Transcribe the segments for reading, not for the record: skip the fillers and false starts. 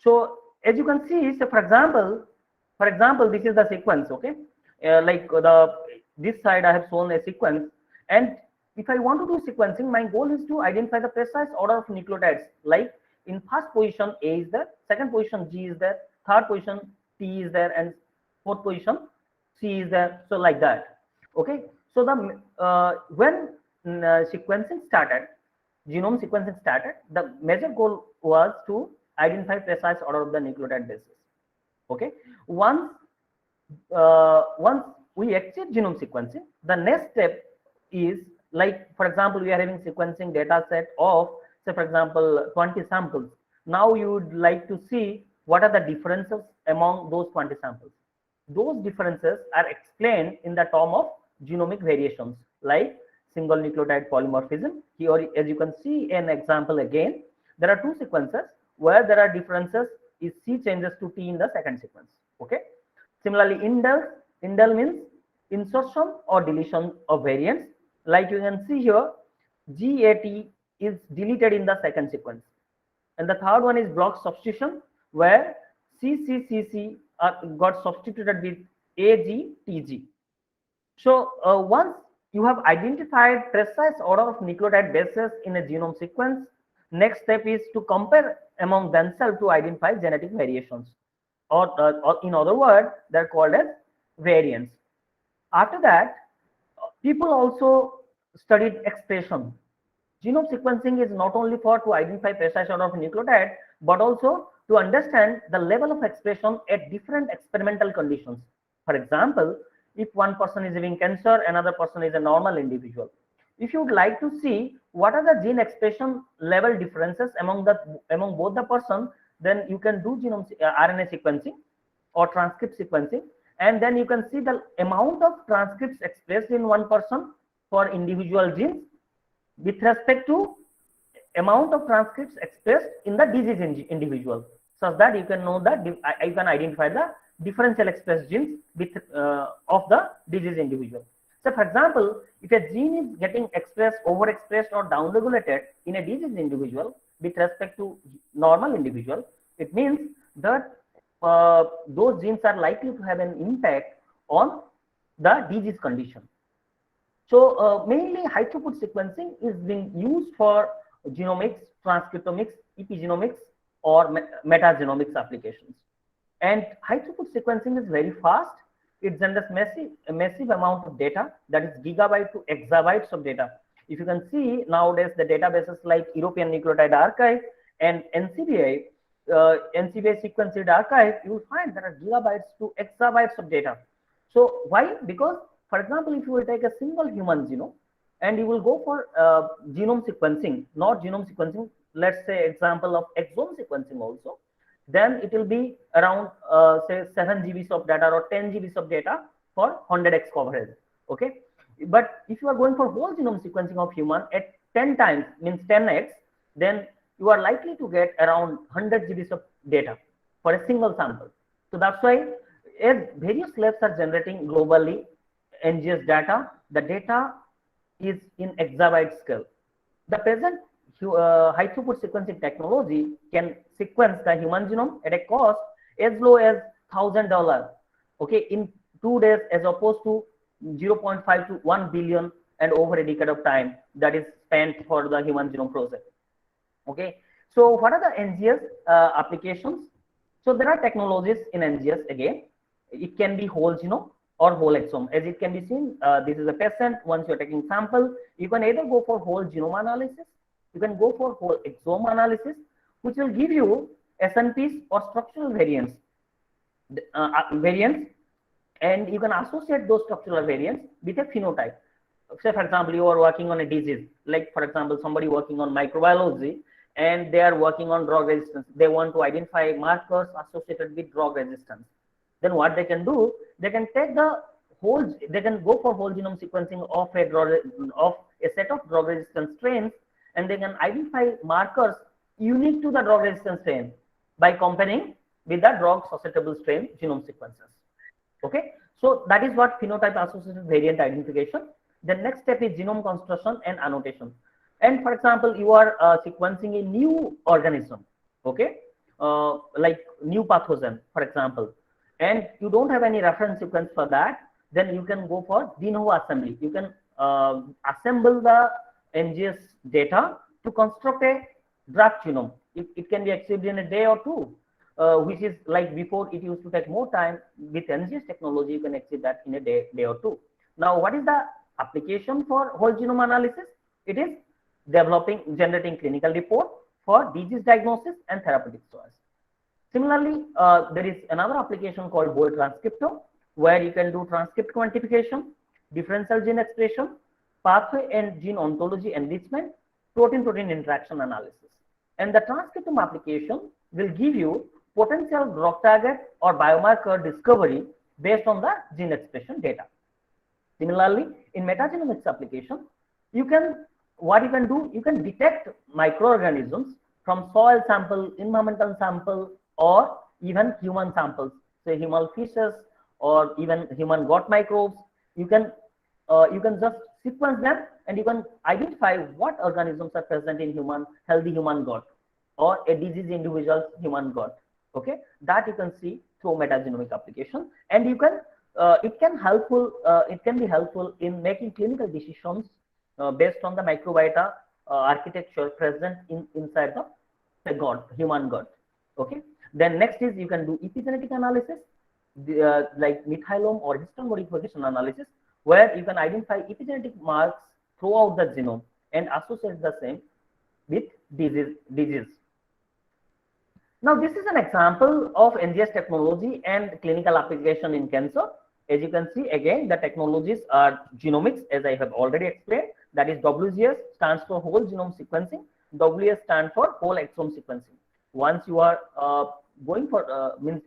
So as you can see, so for example, this is the sequence, okay? Like this side I have shown a sequence, and if I want to do sequencing, my goal is to identify the precise order of nucleotides. Like in first position A is there, second position G is there, third position T is there, and fourth position C is there. So like that, okay? So the when sequencing started, genome sequencing started, the major goal was to identify precise order of the nucleotide bases. Okay, once once we achieve genome sequencing, the next step is, like for example, we are having sequencing data set of, say for example, 20 samples. Now you would like to see what are the differences among those 20 samples. Those differences are explained in the term of genomic variations, like single nucleotide polymorphism. Here, as you can see an example again, there are two sequences where there are differences is C changes to T in the second sequence. Okay. Similarly, indel means insertion or deletion of variants. Like you can see here, GAT is deleted in the second sequence. And the third one is block substitution, where CCCC got substituted with AGTG. So once you have identified precise order of nucleotide bases in a genome sequence, next step is to compare among themselves to identify genetic variations, or in other words, they're called as variants. After that, people also studied expression. Genome sequencing is not only for to identify precise order of nucleotide, but also to understand the level of expression at different experimental conditions. For example, if one person is having cancer, another person is a normal individual. If you would like to see what are the gene expression level differences among both the person, then you can do genome RNA sequencing or transcript sequencing, and then you can see the amount of transcripts expressed in one person for individual genes with respect to amount of transcripts expressed in the disease individual, so that you can know that you can identify the differential expressed genes with of the disease individual. So for example, if a gene is getting expressed, overexpressed or downregulated in a disease individual with respect to normal individual, it means that those genes are likely to have an impact on the disease condition. So mainly high throughput sequencing is being used for genomics, transcriptomics, epigenomics, or metagenomics applications. And high throughput sequencing is very fast. It generates a massive amount of data, that is gigabyte to exabytes of data. If you can see nowadays, the databases like European Nucleotide Archive and NCBI, NCBI Sequenced Archive, you will find there are gigabytes to exabytes of data. So why? Because, for example, if you will take a single human genome and you will go for genome sequencing, not genome sequencing, let's say example of exome sequencing also, then it will be around say 7 GBs of data or 10 GBs of data for 100x coverage. Okay, but if you are going for whole genome sequencing of human at 10 times, means 10x, then you are likely to get around 100 GBs of data for a single sample. So that's why, as various labs are generating globally NGS data, the data is in exabyte scale. The present high throughput sequencing technology can sequence the human genome at a cost as low as $1,000, okay, in 2 days, as opposed to 0.5 to 1 billion and over a decade of time that is spent for the human genome project. Okay, so what are the NGS applications? So there are technologies in NGS. Again, it can be whole genome or whole exome. As it can be seen, this is a patient. Once you're taking sample, you can either go for whole genome analysis, you can go for whole exome analysis, which will give you SNPs or structural variants, and you can associate those structural variants with a phenotype. Say for example, you are working on a disease, like for example, somebody working on microbiology and they are working on drug resistance. They want to identify markers associated with drug resistance. Then what they can do, they can take the whole, they can go for whole genome sequencing of a set of drug resistant strains, and they can identify markers unique to the drug resistant strain by comparing with the drug susceptible strain genome sequences. Okay, so that is what phenotype associated variant identification. The next step is genome construction and annotation. And for example, you are sequencing a new organism. Okay, like new pathogen, for example, and you don't have any reference sequence for that, then you can go for de novo assembly. You can assemble the NGS data to construct a draft genome. It can be achieved in a day or two, which is like before it used to take more time. With NGS technology, you can achieve that in a day or two. Now, what is the application for whole genome analysis? It is generating clinical report for disease diagnosis and therapeutic choice. Similarly, there is another application called whole transcriptome, where you can do transcript quantification, differential gene expression, pathway and gene ontology enrichment, protein-protein interaction analysis. And the transcriptome application will give you potential drug target or biomarker discovery based on the gene expression data. Similarly, in metagenomics application, you can detect microorganisms from soil sample, environmental sample, or even human samples, say human feces or even human gut microbes. You can just sequence them and you can identify what organisms are present in healthy human gut or a diseased individual's human gut. Okay, that you can see through metagenomic application, and you can it can be helpful in making clinical decisions based on the microbiota architecture present inside the gut, human gut. Okay, then next is you can do epigenetic analysis, like methylome or histone modification analysis, where you can identify epigenetic marks throughout the genome and associate the same with disease. Now, this is an example of NGS technology and clinical application in cancer. As you can see, again, the technologies are genomics, as I have already explained. That is, WGS stands for whole genome sequencing. WS stands for whole exome sequencing. Once you are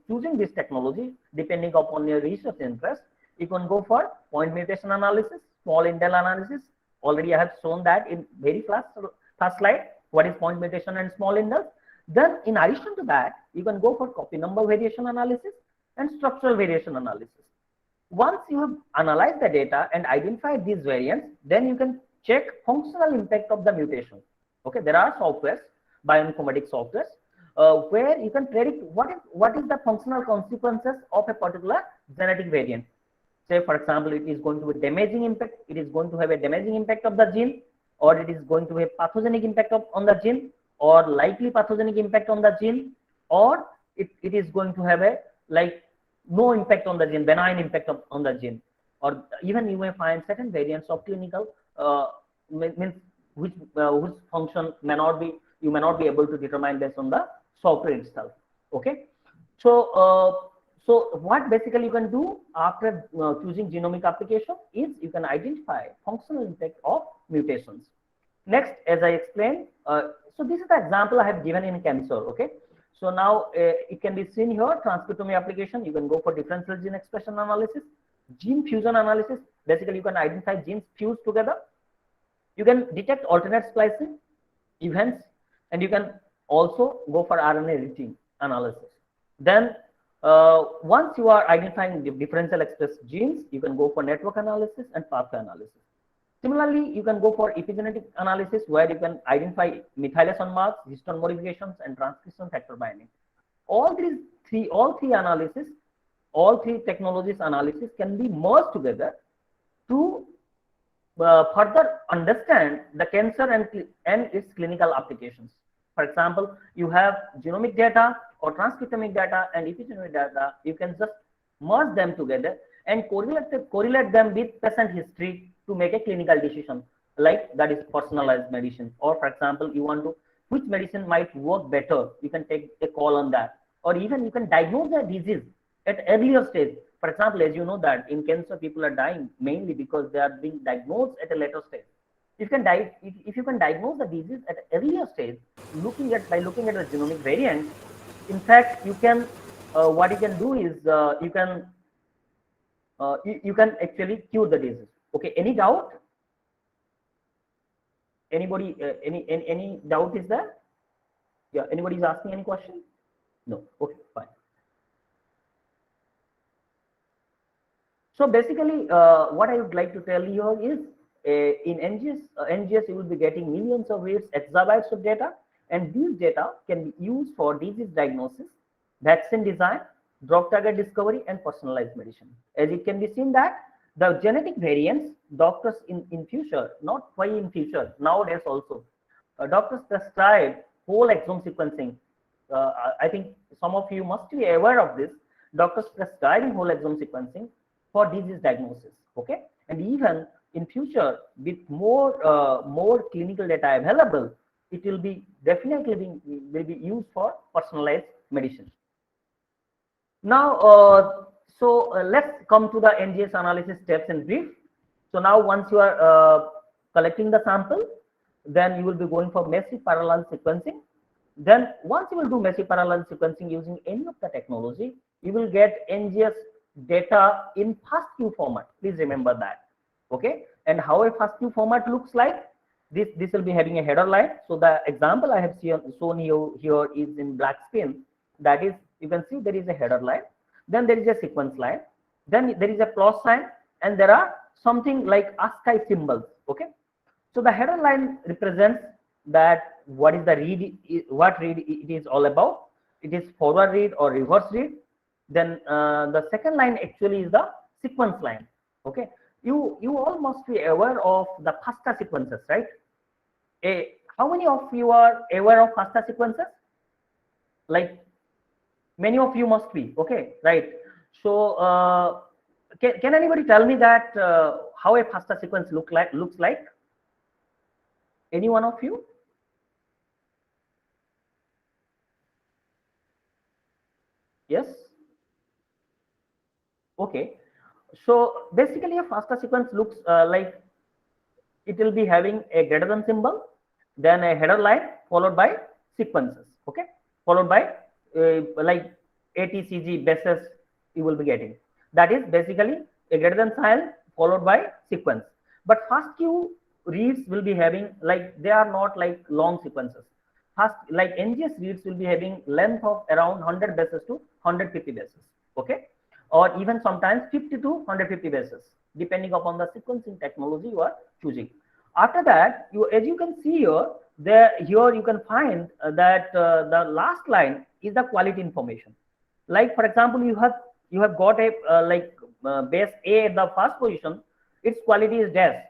choosing this technology, depending upon your research interest, you can go for point mutation analysis, small indel analysis. Already I have shown that in very first slide, what is point mutation and small indels. Then in addition to that, you can go for copy number variation analysis and structural variation analysis. Once you have analyzed the data and identified these variants, then you can check functional impact of the mutation. Okay, there are softwares, bioinformatics softwares, where you can predict what is the functional consequences of a particular genetic variant. Say, for example, it is going to be damaging impact. It is going to have a damaging impact of the gene, or it is going to have pathogenic impact on the gene, or likely pathogenic impact on the gene, or it is going to have a no impact on the gene, benign impact on the gene, or even you may find certain variants of clinical which function you may not be able to determine based on the software itself. Okay, so what basically you can do after choosing genomic application is you can identify functional impact of mutations. Next, as I explained, so this is the example I have given in cancer. Okay, so now it can be seen here, transcriptomy application. You can go for differential gene expression analysis, gene fusion analysis. Basically, you can identify genes fused together. You can detect alternate splicing events, and you can also go for RNA editing analysis. Then once you are identifying the differential expressed genes, you can go for network analysis and pathway analysis. Similarly, you can go for epigenetic analysis, where you can identify methylation marks, histone modifications, and transcription factor binding. All three technologies analysis can be merged together to further understand the cancer and its clinical applications. For example, you have genomic data or transcriptomic data and epigenetic data. You can just merge them together and correlate them with patient history to make a clinical decision, like that is personalized medicine. Or for example, you want to which medicine might work better, you can take a call on that. Or even you can diagnose the disease at earlier stage. For example, as you know that in cancer people are dying mainly because they are being diagnosed at a later stage. If you can diagnose the disease at an earlier stage, by looking at the genomic variant, in fact, you can what you can do is you can actually cure the disease. Okay, any doubt? Anybody? Any doubt is there? Yeah, anybody is asking any question? No. Okay, fine. So basically, what I would like to tell you is in NGS you will be getting millions of reads, exabytes of data, and these data can be used for disease diagnosis, vaccine design, drug target discovery, and personalized medicine. As it can be seen that the genetic variants, doctors in future, not why in future, nowadays also, doctors prescribe whole exome sequencing. I think some of you must be aware of this. Doctors prescribing whole exome sequencing for disease diagnosis. Okay, and even in future, with more clinical data available, it will be definitely will be used for personalized medicine. Now, let's come to the NGS analysis steps in brief. So now, once you are collecting the sample, then you will be going for massive parallel sequencing. Then once you will do massive parallel sequencing using any of the technology, you will get NGS data in FASTQ format. Please remember that. Okay. And how a FASTQ format looks like, this will be having a header line. So the example I have shown here is in black screen. That is, you can see there is a header line. Then there is a sequence line. Then there is a plus sign, and there are something like ASCII symbols. Okay. So the header line represents that what is the read, what read it is all about. It is forward read or reverse read. Then the second line actually is the sequence line. Okay, you all must be aware of the FASTA sequences, right? How many of you are aware of FASTA sequences? Like many of you must be. Okay, right. So can anybody tell me that how a FASTA sequence looks like? Any one of you? Yes. Okay. So basically, a FASTA sequence looks like it will be having a greater than symbol, then a header line followed by sequences. Okay, followed by like ATCG bases you will be getting. That is basically a greater than sign followed by sequence. But FASTQ reads will be having, like, they are not like long sequences. Fast, like NGS reads will be having length of around 100 bases to 150 bases. Okay, or even sometimes 50 to 150 bases, depending upon the sequencing technology you are choosing. After that, as you can see here, here you can find that the last line is the quality information. Like for example, you have got a base A at the first position, its quality is dash.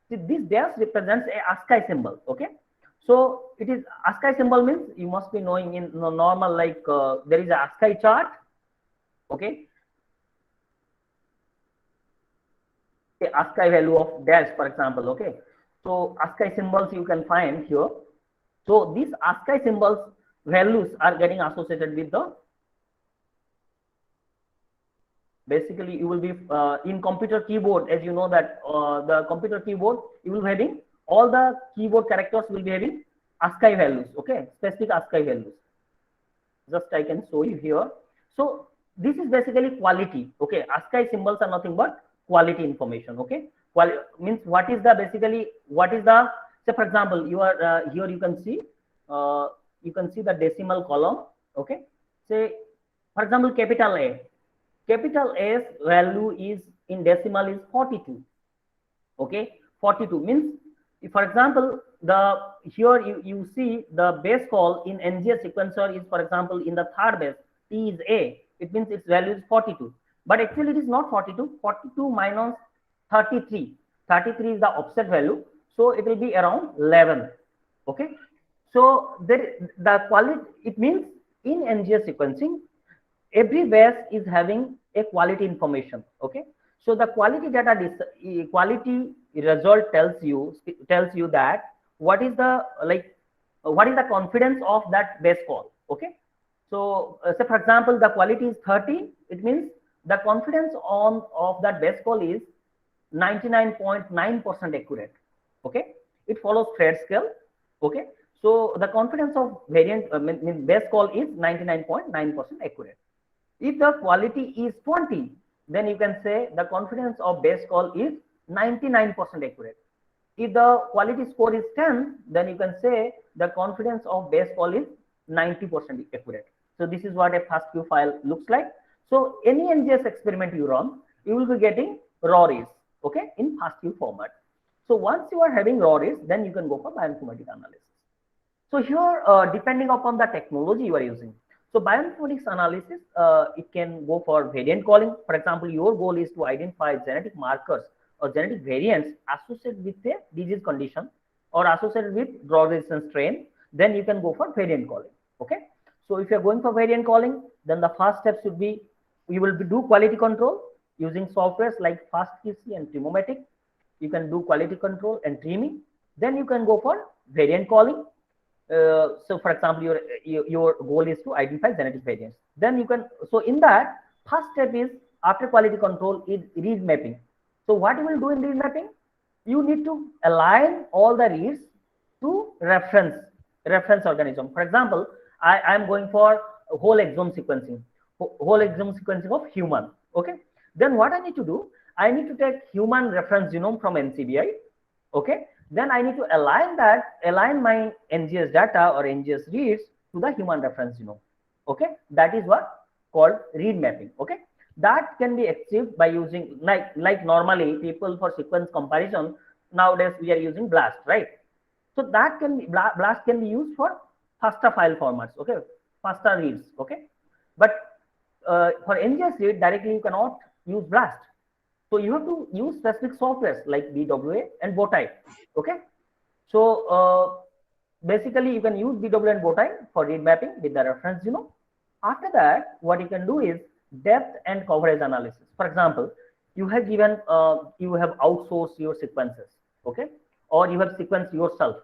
See, this dash represents a ASCII symbol. Okay, so it is ASCII symbol means you must be knowing in normal, like there is a ASCII chart. Okay, ASCII value of dash, for example. Okay, so ASCII symbols you can find here. So these ASCII symbols values are getting associated with the, basically you will be in computer keyboard, as you know that the computer keyboard, you will be having all the keyboard characters will be having ASCII values. Okay, specific ASCII values. Just I can show you here. So this is basically quality. Okay, ASCII symbols are nothing but quality information. Okay, means what is the, basically what is the, say for example, you are here you can see the decimal column. Okay, say for example, capital A. Capital A's value is in decimal is 42. Okay, 42 means, if for example, the here you see the base call in NGS sequencer is, for example, in the third base, T is A, it means its value is 42. But actually it is not 42. 42 minus 33. 33 is the offset value. So it will be around 11. Okay. So the quality, it means in NGS sequencing, every base is having a quality information. Okay. So the quality data, quality result tells you that what is the, like, what is the confidence of that base call. Okay. So say for example, the quality is 30. It means the confidence of that base call is 99.9% accurate. Okay, it follows Phred scale. Okay, so the confidence of variant base call is 99.9% accurate. If the quality is 20, then you can say the confidence of base call is 99% accurate. If the quality score is 10, then you can say the confidence of base call is 90% accurate. So this is what a FASTQ file looks like. So any NGS experiment you run, you will be getting raw reads, okay, in FASTQ format. So once you are having raw reads, then you can go for bioinformatic analysis. So here, depending upon the technology you are using, so bioinformatics analysis, it can go for variant calling. For example, your goal is to identify genetic markers or genetic variants associated with a disease condition or associated with drug resistant strain. Then you can go for variant calling. Okay. So if you are going for variant calling, then the first step should be you will do quality control using softwares like FastQC and Tribomatic. You can do quality control and trimming. Then you can go for variant calling. So for example, your goal is to identify genetic variants. Then you can, so in that, first step is after quality control is read mapping. So what you will do in read mapping? You need to align all the reads to reference organism. For example, I am going for whole exome sequencing, whole exome sequencing of human. Okay. Then what I need to do? I need to take human reference genome from NCBI. Okay. Then I need to align my NGS data or NGS reads to the human reference genome. Okay. That is what called read mapping. Okay. That can be achieved by using like normally people for sequence comparison nowadays we are using BLAST, right? So that can be BLAST can be used for FASTA file formats. Okay. FASTA reads. Okay. But for NGS read directly you cannot use BLAST. So you have to use specific softwares like BWA and Bowtie. Okay. So basically you can use BWA and Bowtie for read mapping with the reference genome. After that, what you can do is depth and coverage analysis. For example, you have given you have outsourced your sequences, okay, or you have sequenced yourself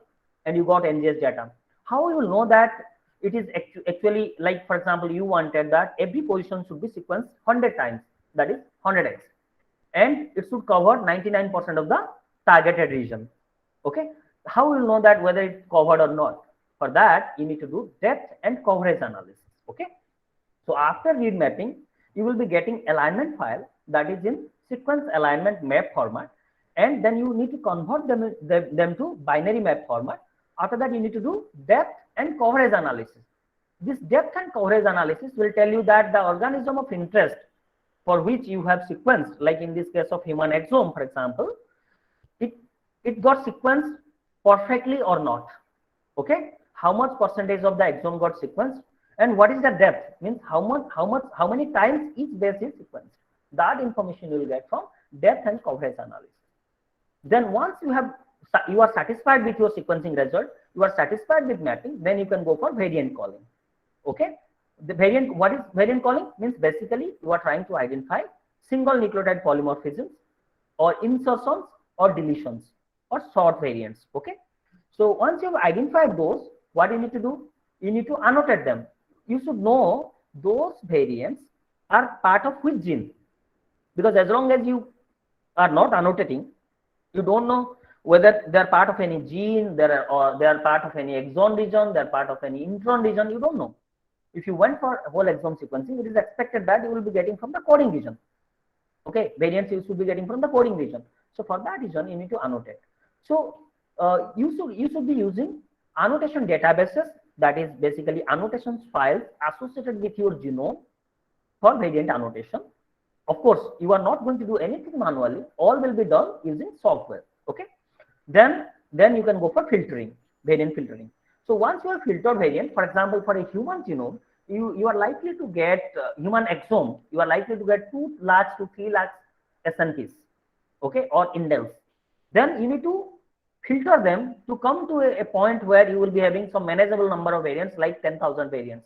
and you got NGS data. How you will know that it is actually, like for example, you wanted that every position should be sequenced 100 times, that is 100x, and it should cover 99% of the targeted region. Okay, how you will know that whether it's covered or not? For that, you need to do depth and coverage analysis. Okay, so after read mapping, you will be getting alignment file that is in sequence alignment map format, and then you need to convert them to binary map format. After that, you need to do depth and coverage analysis. This depth and coverage analysis will tell you that the organism of interest for which you have sequenced, like in this case of human exome, for example, it got sequenced perfectly or not. Okay, how much percentage of the exome got sequenced, and what is the depth, means how many times each base is sequenced. That information you will get from depth and coverage analysis. Then once you are satisfied with your sequencing result, you are satisfied with mapping, then you can go for variant calling. Okay, what is variant calling? Means basically you are trying to identify single nucleotide polymorphisms or insertions or deletions or short variants. Okay, so once you have identified those, what you need to do? You need to annotate them. You should know those variants are part of which gene, because as long as you are not annotating, you don't know whether they are part of any gene, or they are part of any exon region, they are part of any intron region. You don't know. If you went for whole exome sequencing, it is expected that you will be getting from the coding region. Okay, variants you should be getting from the coding region. So for that reason, you need to annotate. So you should be using annotation databases, that is basically annotations files associated with your genome for variant annotation. Of course, you are not going to do anything manually. All will be done using software. Okay. Then you can go for filtering, variant filtering. So once you have filtered variant, for example, for a human genome, you are likely to get human exome. You are likely to get 2 large to 3 large SNPs, okay, or indels. Then you need to filter them to come to a point where you will be having some manageable number of variants, like 10,000 variants.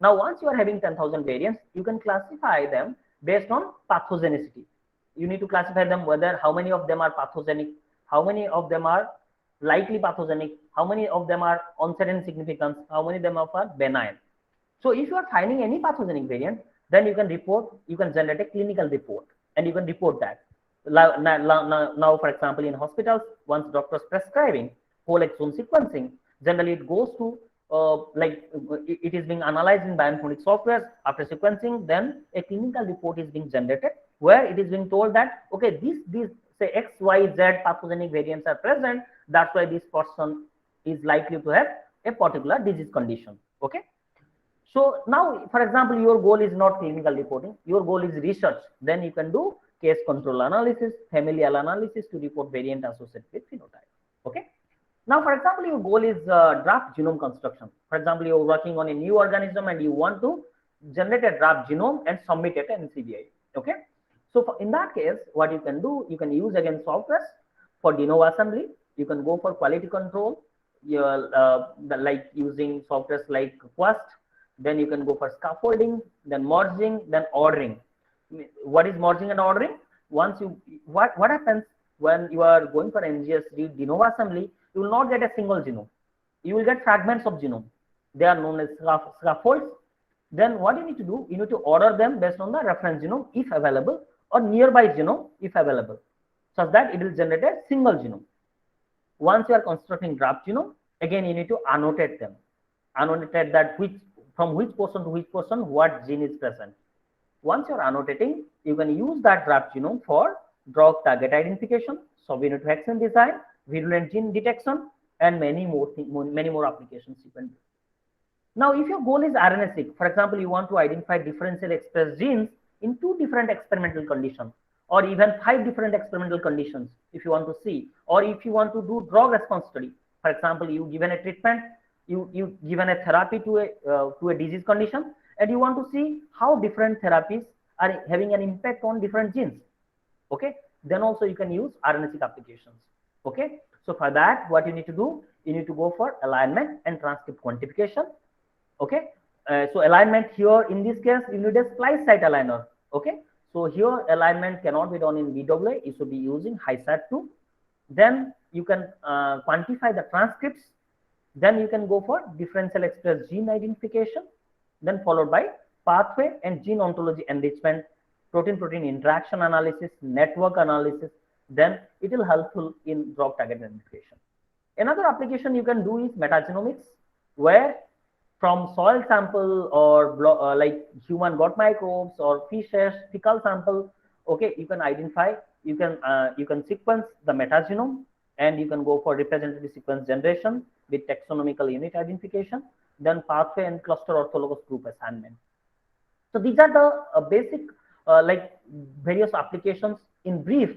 Now, once you are having 10,000 variants, you can classify them based on pathogenicity. You need to classify them whether how many of them are pathogenic, how many of them are likely pathogenic, how many of them are uncertain significance, how many of them are benign. So if you are finding any pathogenic variant, then you can generate a clinical report and you can report that. Now, for example, in hospitals, once doctors prescribing whole exome sequencing, generally it goes to it is being analyzed in bioinformatics software. After sequencing, then a clinical report is being generated where it is being told that, okay, these say X, Y, Z pathogenic variants are present. That's why this person is likely to have a particular disease condition. Okay. So now, for example, your goal is not clinical reporting, your goal is research. Then you can do case control analysis, familial analysis to report variant associated with phenotype. Okay. Now, for example, your goal is draft genome construction. For example, you're working on a new organism and you want to generate a draft genome and submit it to NCBI. Okay. So in that case, what you can do, you can use again software for de novo assembly. You can go for quality control, like using softwares like Quest. Then you can go for scaffolding, then merging, then ordering. What is merging and ordering? Once you, what happens when you are going for NGS de novo assembly, you will not get a single genome. You will get fragments of genome. They are known as scaffolds. Then what you need to do, you need to order them based on the reference genome if available, or nearby genome if available, such that it will generate a single genome. Once you are constructing draft genome, again you need to annotate them. Annotate that from which person to which person what gene is present. Once you are annotating, you can use that draft genome for drug target identification, subunit vaccine design, virulent gene detection, and many more applications you can do. Now, if your goal is RNA-seq, for example, you want to identify differential expressed genes in 2 different experimental conditions, or even 5 different experimental conditions, if you want to see, or if you want to do drug response study. For example, you given a treatment, you given a therapy to a disease condition, and you want to see how different therapies are having an impact on different genes. Okay, then also you can use RNA-seq applications. Okay, so for that, what you need to do, you need to go for alignment and transcript quantification. Okay, so alignment here in this case, you need a splice site aligner. Okay, so here alignment cannot be done in BWA, you should be using HiSat2. Then you can quantify the transcripts. Then you can go for differential expressed gene identification, then followed by pathway and gene ontology enrichment, protein-protein interaction analysis, network analysis. Then it will helpful in drug target identification. Another application you can do is metagenomics, where from soil sample or like human gut microbes or fishes fecal sample, okay, you can identify, you can sequence the metagenome, and you can go for representative sequence generation with taxonomical unit identification, then pathway and cluster orthologous group assignment. So these are the basic like various applications in brief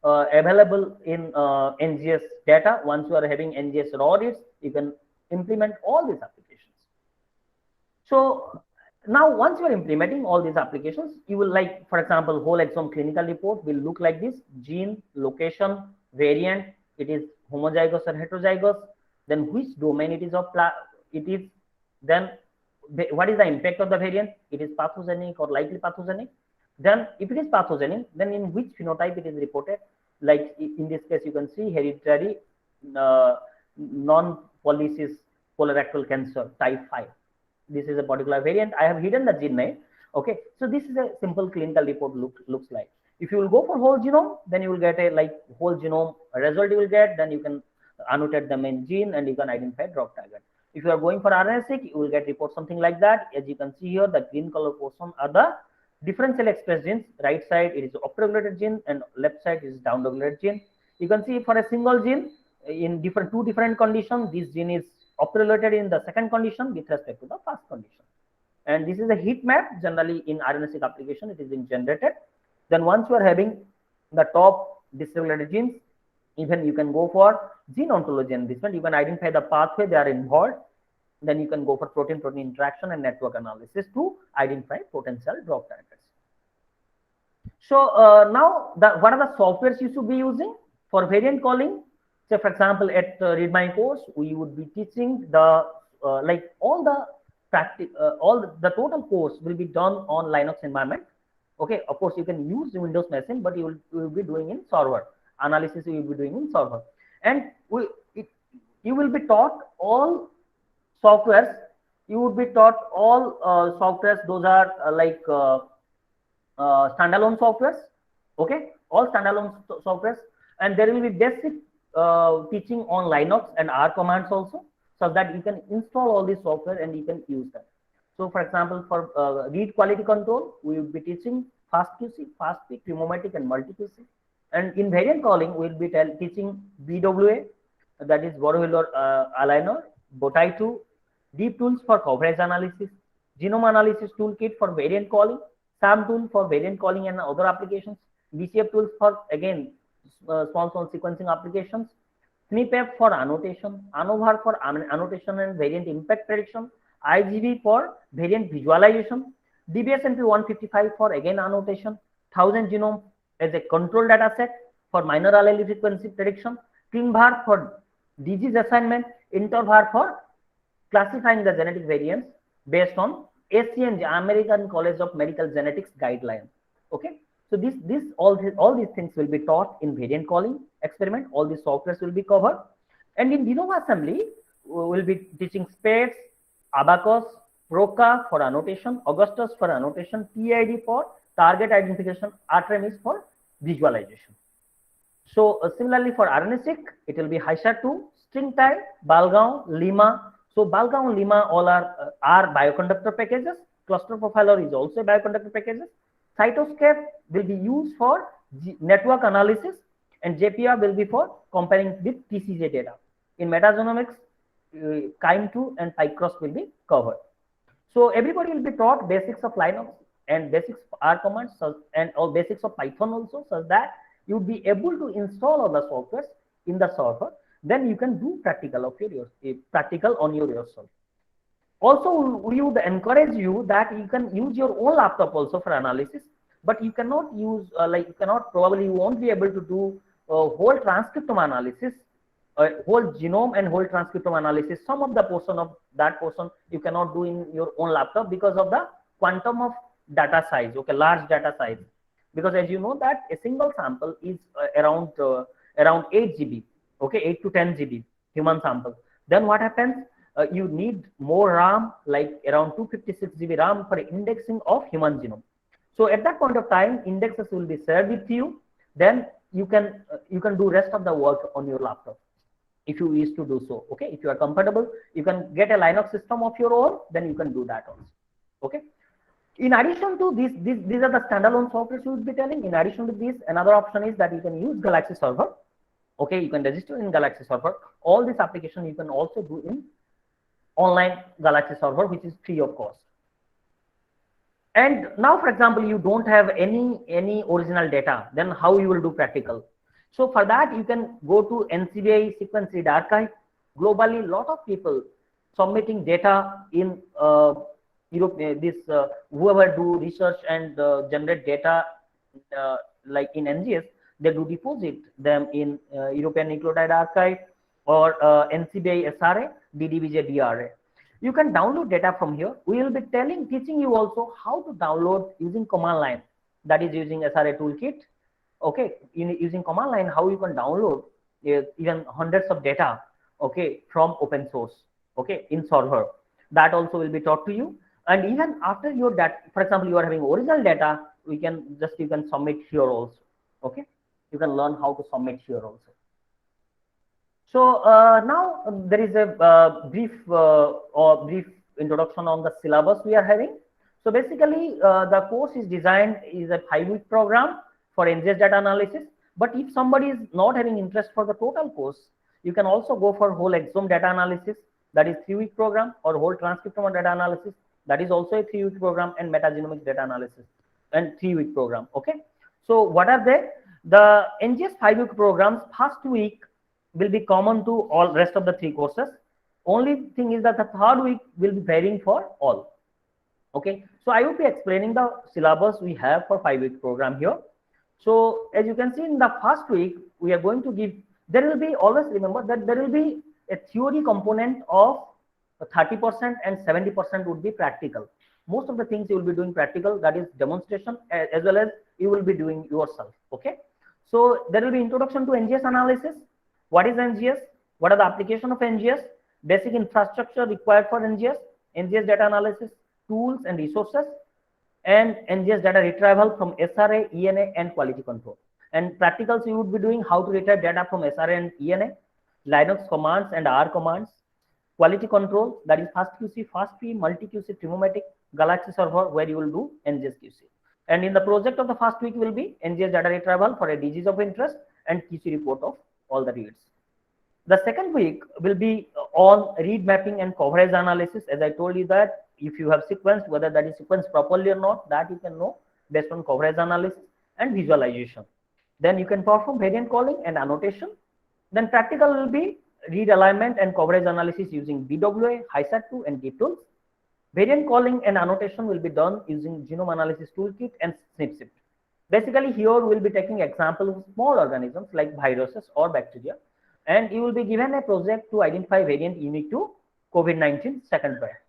available in NGS data. Once you are having NGS raw reads, you can implement all these applications. So now once you are implementing all these applications, you will, like, for example, whole exome clinical report will look like this: gene, location, variant, it is homozygous or heterozygous, then which domain it is of then what is the impact of the variant, it is pathogenic or likely pathogenic. Then if it is pathogenic, then in which phenotype it is reported. Like in this case, you can see hereditary non-polycystic colorectal cancer type 5. This is a particular variant. I have hidden the gene name. Okay, so this is a simple clinical report looks like. If you will go for whole genome, then you will get a like whole genome result you will get. Then you can annotate the main gene and you can identify drug target. If you are going for RNA-seq, you will get report something like that. As you can see here, the green color portion are the differential expressed genes. Right side it is upregulated gene and left side is downregulated gene. You can see for a single gene in two different conditions, this gene is upregulated in the second condition with respect to the first condition. And this is a heat map. Generally in RNA-seq application, it is being generated. Then once you are having the top dysregulated genes, even you can go for gene ontology enrichment. You can identify the pathway they are involved. Then you can go for protein-protein interaction and network analysis to identify potential drug targets. So now, what are the softwares you should be using for variant calling? Say, for example, at ReadMy course, we would be teaching the like all the the total course will be done on Linux environment. Okay, of course you can use the Windows machine, but you will be doing in server analysis. You will be doing in server, and you will be taught all softwares. You would be taught all softwares. Those are like standalone softwares. Okay, all standalone softwares, and there will be basic teaching on Linux and R commands also, so that you can install all these software and you can use them. So for example, for read quality control, we will be teaching FastQC, FastPeak, Chemomatic, and MultiQC. And in variant calling, we will be teaching BWA, that is Bohr-Euler aligner, Botai2, deep tools for coverage analysis, genome analysis toolkit for variant calling, SAM tool for variant calling and other applications, BCF tools for again small sequencing applications, SNPAP for annotation, ANOVAR for annotation and variant impact prediction, IGV for variant visualization, DBSNP 155 for again annotation, 1000 genome as a control data set for minor allele frequency prediction, ClinVar for disease assignment, INTERVAR for classifying the genetic variants based on ACN, American College of Medical Genetics guideline. Okay, so all these things will be taught in variant calling experiment. All these softwares will be covered, and in de novo assembly we will be teaching SPADS, Abacus, PROCA for annotation, Augustus for annotation, PID for target identification, Artemis for visualization. So similarly for RNA-seq, it will be HISA2, StringTie, BALGAON, Lima. So BALGAON, Lima all are bioconductor packages. Cluster Profiler is also bioconductor packages. Cytoscape will be used for network analysis, and JPR will be for comparing with TCJ data. In metagenomics, QIIME2 and PyCross will be covered. So everybody will be taught basics of Linux and basics of R commands and all basics of Python also, such that you would be able to install all the softwares in the server. Then you can do practical on yourself. Also, we would encourage you that you can use your own laptop also for analysis, but you cannot use you won't be able to do whole transcriptome analysis, whole genome and whole transcriptome analysis. Some of the portion of that portion you cannot do in your own laptop because of the quantum of data size, okay, large data size. Because as you know that a single sample is around 8 GB, okay, 8 to 10 GB human sample. Then what happens? You need more RAM, like around 256 GB RAM for indexing of human genome. So at that point of time, indexes will be shared with you. Then you can do rest of the work on your laptop if you wish to do so. Okay, if you are comfortable, you can get a Linux system of your own. Then you can do that also. Okay. In addition to this, these are the standalone softwares you would be telling. In addition to this, another option is that you can use Galaxy Server. Okay, you can register in Galaxy Server. All this application you can also do in online Galaxy Server, which is free of cost. And now, for example, you don't have any original data, then how you will do practical? So for that, you can go to NCBI Sequence Read Archive. Globally, lot of people submitting data in Europe. Whoever do research and generate data like in NGS, they do deposit them in European Nucleotide Archive or NCBI SRA, DDBJ DRA. You can download data from here. We will be teaching you also how to download using command line, that is using SRA toolkit. Okay, using command line, how you can download even hundreds of data, okay, from open source, okay, in server. That also will be taught to you. And even after your data, for example, you are having original data, you can submit here also. Okay, you can learn how to submit here also. So now there is a brief introduction on the syllabus we are having. So basically, the course is designed is a 5-week program for NGS data analysis. But if somebody is not having interest for the total course, you can also go for whole exome data analysis, that is 3-week program, or whole transcriptome data analysis, that is also a 3-week program, and metagenomics data analysis and 3-week program. Okay. So what are they? The NGS 5-week programs, first week will be common to all rest of the 3 courses. Only thing is that the 3rd week will be varying for all. Okay, so I will be explaining the syllabus we have for 5-week program here. So as you can see, in the first week, we are going to give, there will be, always remember that there will be a theory component of 30% and 70% would be practical. Most of the things you will be doing practical, that is demonstration, as well as you will be doing yourself. Okay, so there will be introduction to NGS analysis. What is NGS? What are the application of NGS? Basic infrastructure required for NGS, NGS data analysis, tools and resources, and NGS data retrieval from SRA, ENA, and quality control. And practicals you would be doing how to retrieve data from SRA and ENA, Linux commands and R commands, quality control, that is FastQC, FastP, MultiQC, Thermomatic, Galaxy Server, where you will do NGS QC. And in the project of the first week will be NGS data retrieval for a disease of interest and QC report of all the reads. The second week will be on read mapping and coverage analysis. As I told you that if you have sequenced, whether that is sequenced properly or not, that you can know based on coverage analysis and visualization. Then you can perform variant calling and annotation. Then practical will be read alignment and coverage analysis using BWA, HiSat2 and GitTools. Variant calling and annotation will be done using Genome Analysis Toolkit and SNPshift. Basically, here we'll be taking example of small organisms like viruses or bacteria, and you will be given a project to identify variant unique to COVID-19 second pair.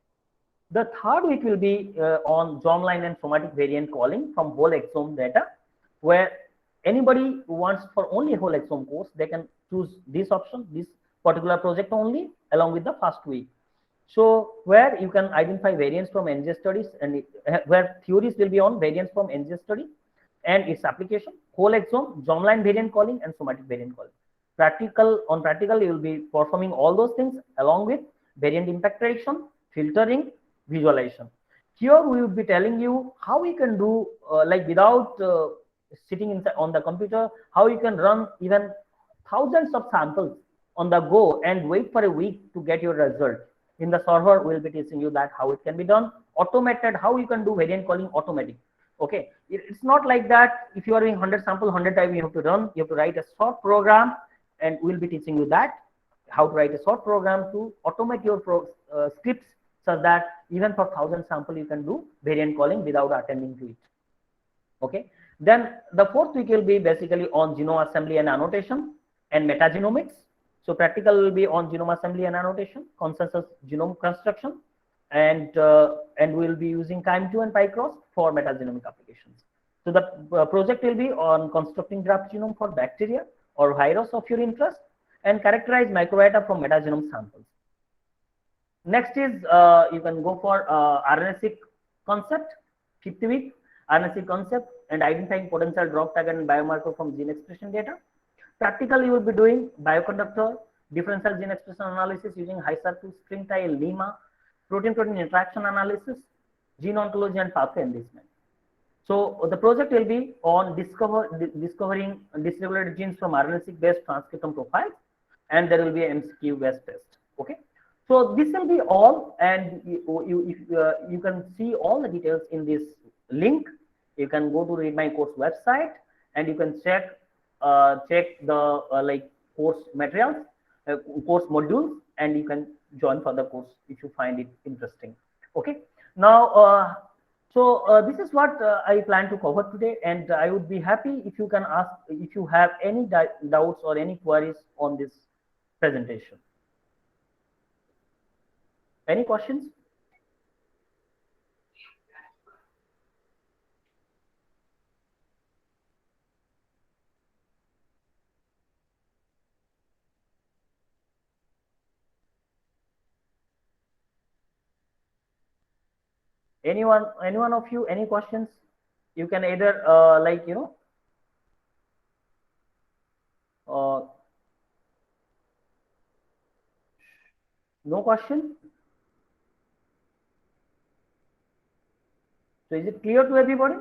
The third week will be on germline and somatic variant calling from whole exome data, where anybody who wants for only whole exome course, they can choose this option, this particular project only, along with the first week. So where you can identify variants from NGS studies, and where theories will be on variants from NGS study and its application, whole exome, germline variant calling, and somatic variant calling. Practical, you will be performing all those things along with variant impact prediction, filtering, visualization. Here we will be telling you how you can do like without sitting inside on the computer, how you can run even thousands of samples on the go and wait for a week to get your result. In the server, we'll be teaching you that how it can be done, automated, how you can do variant calling automatic. Okay, it's not like that. If you are doing 100 sample 100 times, you have to run, you have to write a short program, and we'll be teaching you that how to write a short program to automate your scripts, so that even for 1000 sample you can do variant calling without attending to it. Okay, then the fourth week will be basically on genome assembly and annotation and metagenomics. So practical will be on genome assembly and annotation, consensus genome construction, and we'll be using QIIME2 and PyCross for metagenomic applications. So the project will be on constructing draft genome for bacteria or virus of your interest and characterize microbiota from metagenome samples. Next is you can go for RNA-seq concept, 50 week RNA-seq concept and identifying potential drug tag and biomarker from gene expression data. Practical, you will be doing bioconductor, differential gene expression analysis using HiSat2, string-tail, NEMA, protein-protein interaction analysis, gene ontology, and pathway enrichment. So the project will be on discovering dysregulated genes from RNA-seq-based transcriptome profiles, and there will be an MCQ-based test. Okay. So this will be all, and you can see all the details in this link. You can go to Read My Course website, and you can check the like course materials, course modules, and you can join for the course if you find it interesting. Okay. Now, this is what I plan to cover today, and I would be happy if you can ask if you have any doubts or any queries on this presentation. Any questions? Anyone of you, any questions? You can either like no question. So is it clear to everybody?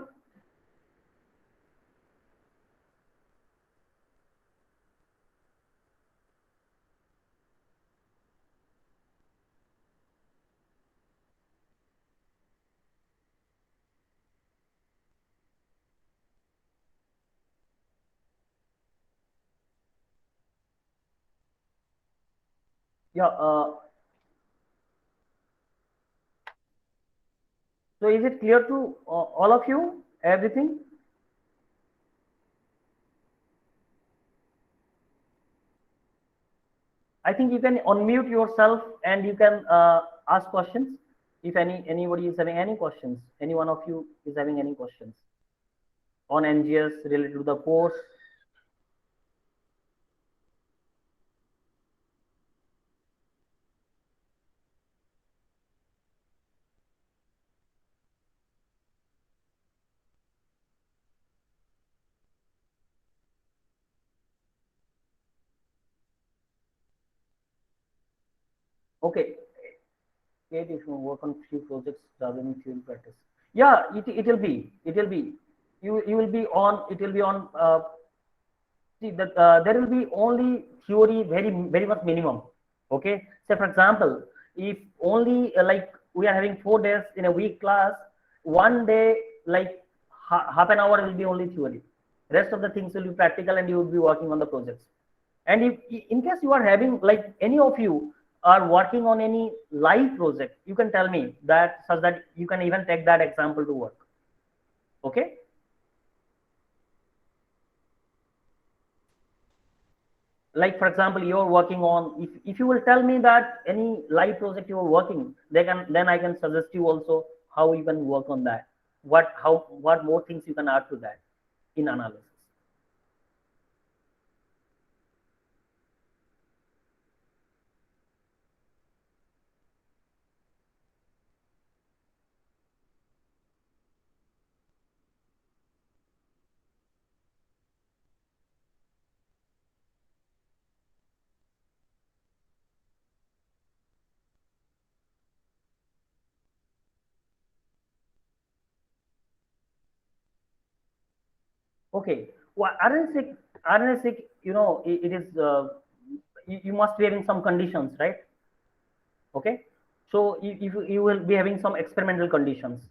Yeah. So is it clear to all of you? Everything? I think you can unmute yourself and you can ask questions. If anybody is having any questions, any one of you is having any questions on NGS related to the course. Okay. If you work on few projects rather than field practice. Yeah, it will be. You will be on. It will be on. See that there will be only theory very much minimum. Okay. So for example, if only like we are having 4 days in a week class, one day like half an hour will be only theory. Rest of the things will be practical, and you will be working on the projects. And if in case you are having, like, any of you are working on any live project, you can tell me that, such that you can even take that example to work. Okay. Like, for example, you're working on, if you will tell me that any live project you are working, then I can suggest you also how you can work on that, what more things you can add to that in analysis. Okay. Well, RNA-seq, it is, you must be having some conditions, right? Okay. So you will be having some experimental conditions.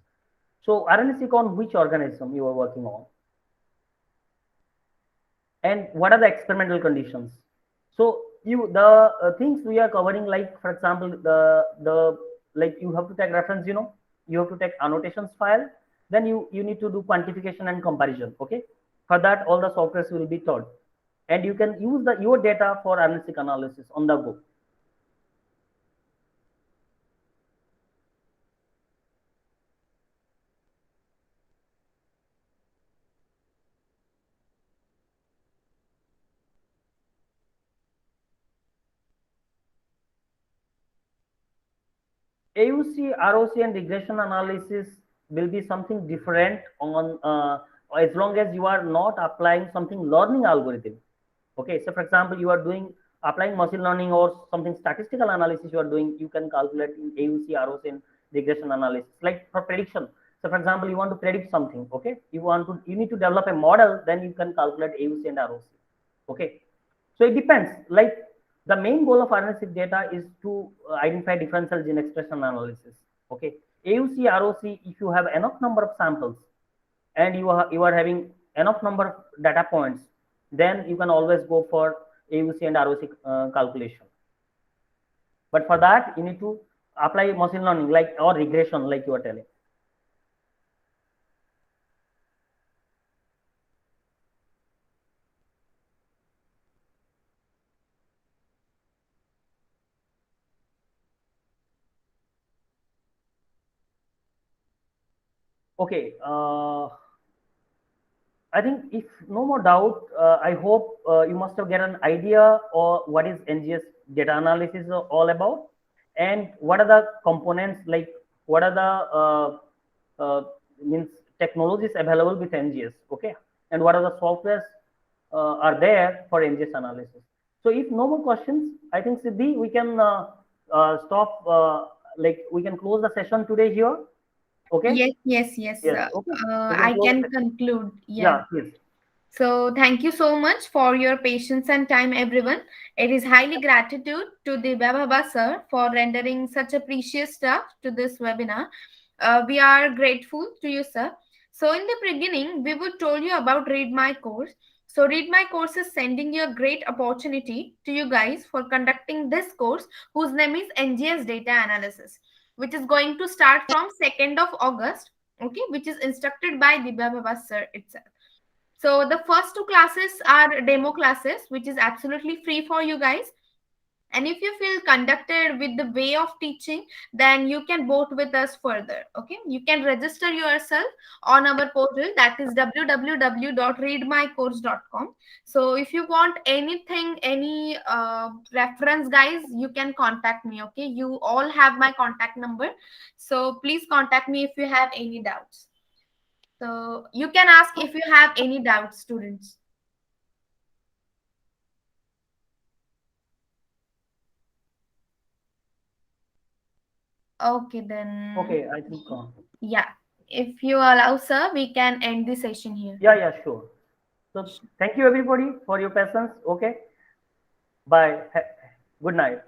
So RNA-seq, on which organism you are working on, and what are the experimental conditions? So the things we are covering, like, for example, the like, you have to take reference, you have to take annotations file, then you need to do quantification and comparison. Okay. For that, all the softwares will be taught, and you can use your data for analytic analysis on the go. AUC, ROC, and regression analysis will be something different on, as long as you are not applying something learning algorithm. Okay, so for example, you are doing applying machine learning or something statistical analysis you are doing, you can calculate in AUC, ROC, and regression analysis. Like for prediction. So for example, you want to predict something. Okay, you need to develop a model, then you can calculate AUC and ROC. Okay, so it depends. Like, the main goal of RNA-seq data is to identify differential gene expression analysis. Okay, AUC, ROC, if you have enough number of samples and you are having enough number of data points, then you can always go for AUC and ROC calculation. But for that, you need to apply machine learning, like, or regression, like you are telling. Okay. I think, if no more doubt, I hope you must have get an idea or what is NGS data analysis all about, and what are the components, like what are the means technologies available with NGS, okay, and what are the softwares are there for NGS analysis. So if no more questions, I think, Siddhi, we can stop. Like, we can close the session today here. Okay. Yes, yes, yes. Yes. Okay. We can I close can the session. conclude. Yes. Yeah. Please. So thank you so much for your patience and time, everyone. It is highly gratitude to the Baba sir for rendering such a precious stuff to this webinar. We are grateful to you, sir. So in the beginning, we would told you about Read My Course. So Read My Course is sending you a great opportunity to you guys for conducting this course, whose name is NGS Data Analysis, which is going to start from 2nd of August. Okay, which is instructed by Dibya Baba sir itself. So the first two classes are demo classes, which is absolutely free for you guys. And if you feel conducted with the way of teaching, then you can vote with us further. Okay, you can register yourself on our portal, that is www.readmycourse.com. So if you want anything, any reference, guys, you can contact me. Okay, you all have my contact number, so please contact me if you have any doubts. So you can ask if you have any doubts, students. Okay, then. Okay. I think. Yeah. If you allow, sir, we can end the session here. Yeah. Yeah. Sure. So thank you, everybody, for your patience. Okay. Bye. Good night.